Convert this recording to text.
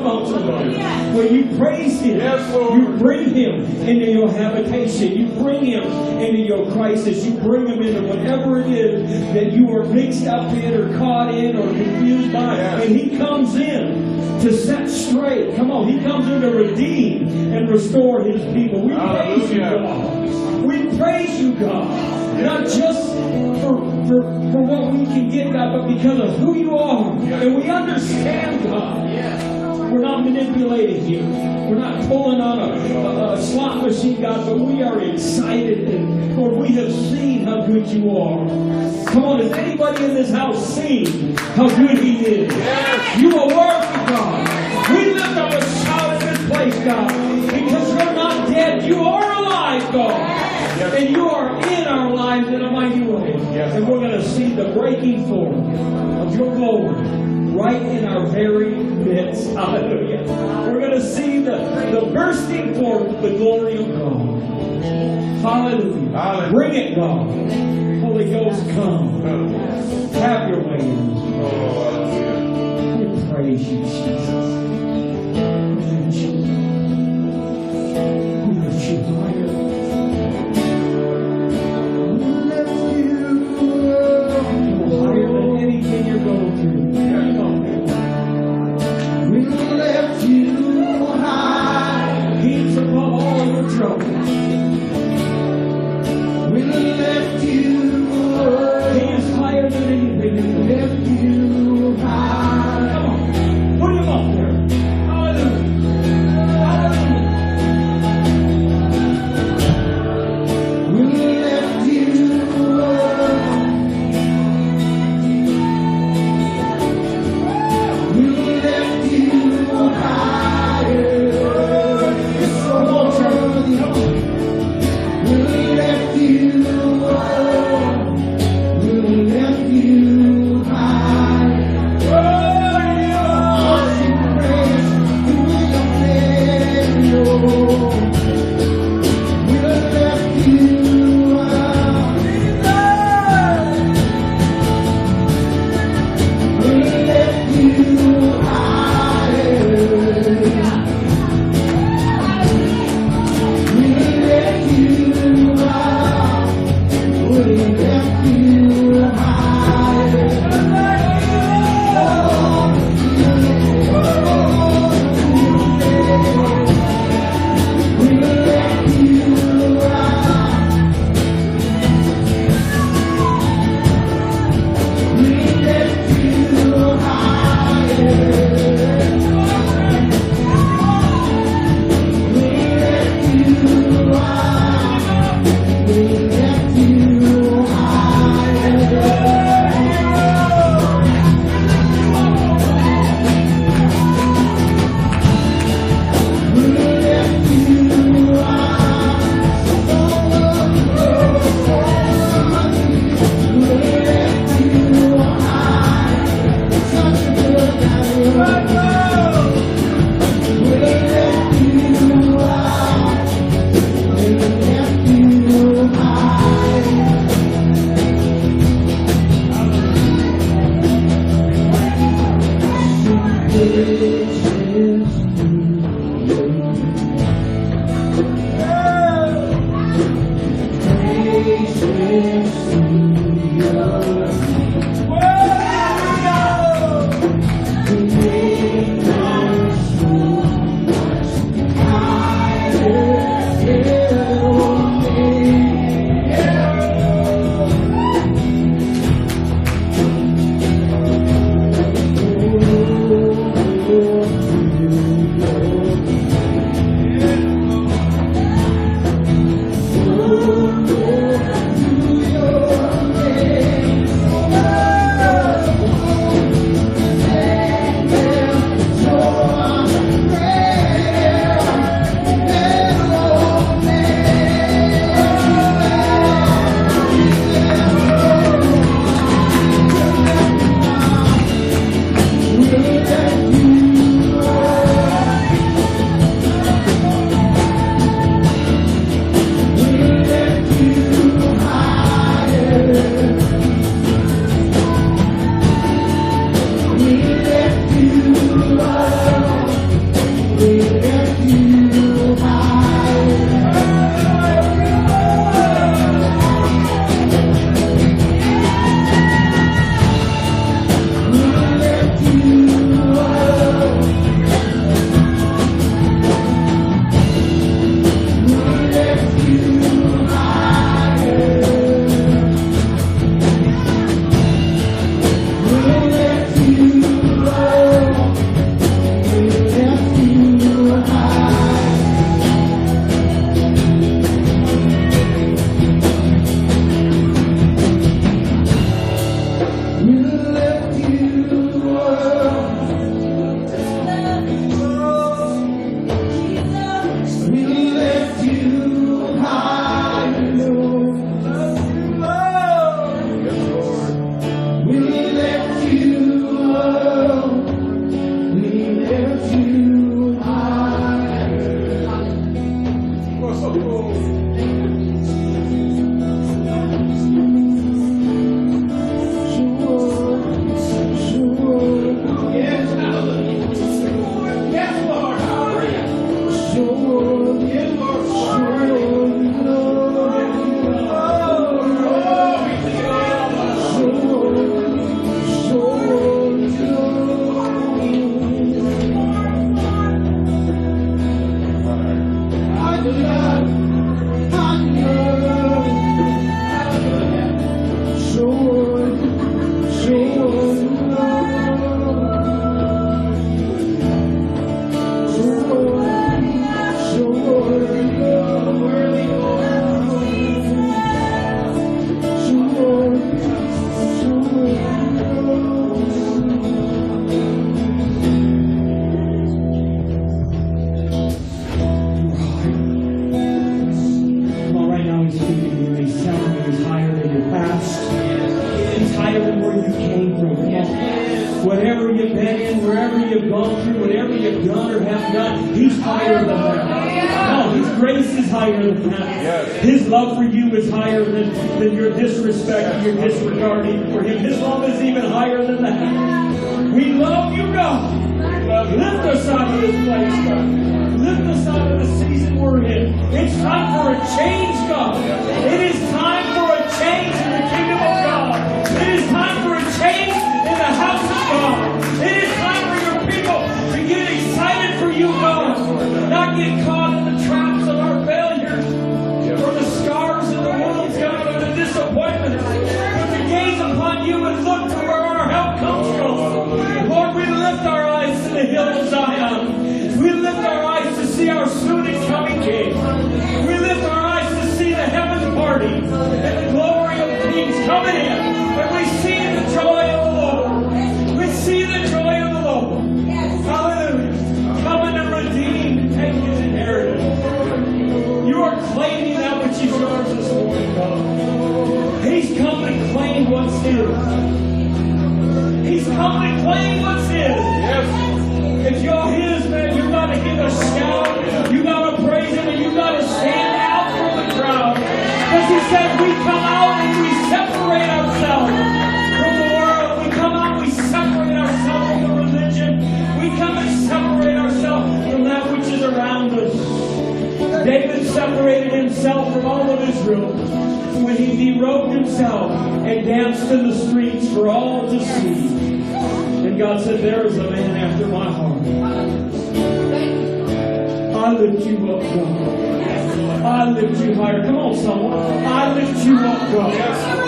When you praise Him, you bring Him into your habitation. You bring Him into your crisis. You bring Him into whatever it is that you are mixed up in or caught in or confused by. And He comes in to set straight. Come on, He comes in to redeem and restore His people. We praise you, God. We praise you, God. Not just for what we can get, God, but because of who you are. And we understand, God. We're not manipulating you. We're not pulling on a slot machine, God, but we are excited. And Lord, we have seen how good you are. Come on, has anybody in this house seen how good He is? You are worthy, God. We lift up a shout in this place, God, because you're not dead. You are alive, God. And you are in our lives in a mighty way. And we're going to see the breaking forth of your glory right in our very midst. Hallelujah. We're going to see the bursting forth of the glory of God. Hallelujah. Bring it, God. Holy Ghost, come. Have your way in this. We praise you, Jesus. We lift you. We lift you higher. Higher than anything you're going through. We lift you high. He's above all your troubles. We lift you up. He is higher than anything. We lift you high. Come on. Put him up there. Hallelujah. Hallelujah. We lift you up. We lift you higher. It's so long, church. whatever you've done or have done, He's higher than that. No, His grace is higher than that. His love for you is higher than your disrespect and your disregarding for Him. His love is even higher than that. We love you, God. Lift us out of this place, God. Lift us out of the season we're in. It's time for a change, God. It is time for a change in the kingdom of God. It is time for a change in the house of God. It is time for your people to get excited for you, God. Not get caught in the traps of our failures or the scars of the wounds, God, or the disappointments. But to gaze upon you and look to where our help comes from. Lord, we lift our eyes to the hill of Zion. We lift our eyes to see our soon and coming King. We lift our eyes to see the heavens party and the glory of kings coming in. And we see the joy of the Lord. We see the joy of the Lord. Hallelujah. Coming to redeem and take His inheritance. You are claiming that which is yours this morning, God. He's come to claim what's His. He's come to claim what's His. If you're His, man, you got to give a shout. You got to praise Him, and you got to stand out from the crowd. Because He said we come out and we separate ourselves from the world. We come out, we separate ourselves from the religion. We come and separate ourselves from that which is around us. David separated himself from all of Israel when he derobed himself and danced in the streets for all to see. And God said, there is a man after my heart. I lift you up, God. I lift you higher. Come on, someone. I lift you up, God.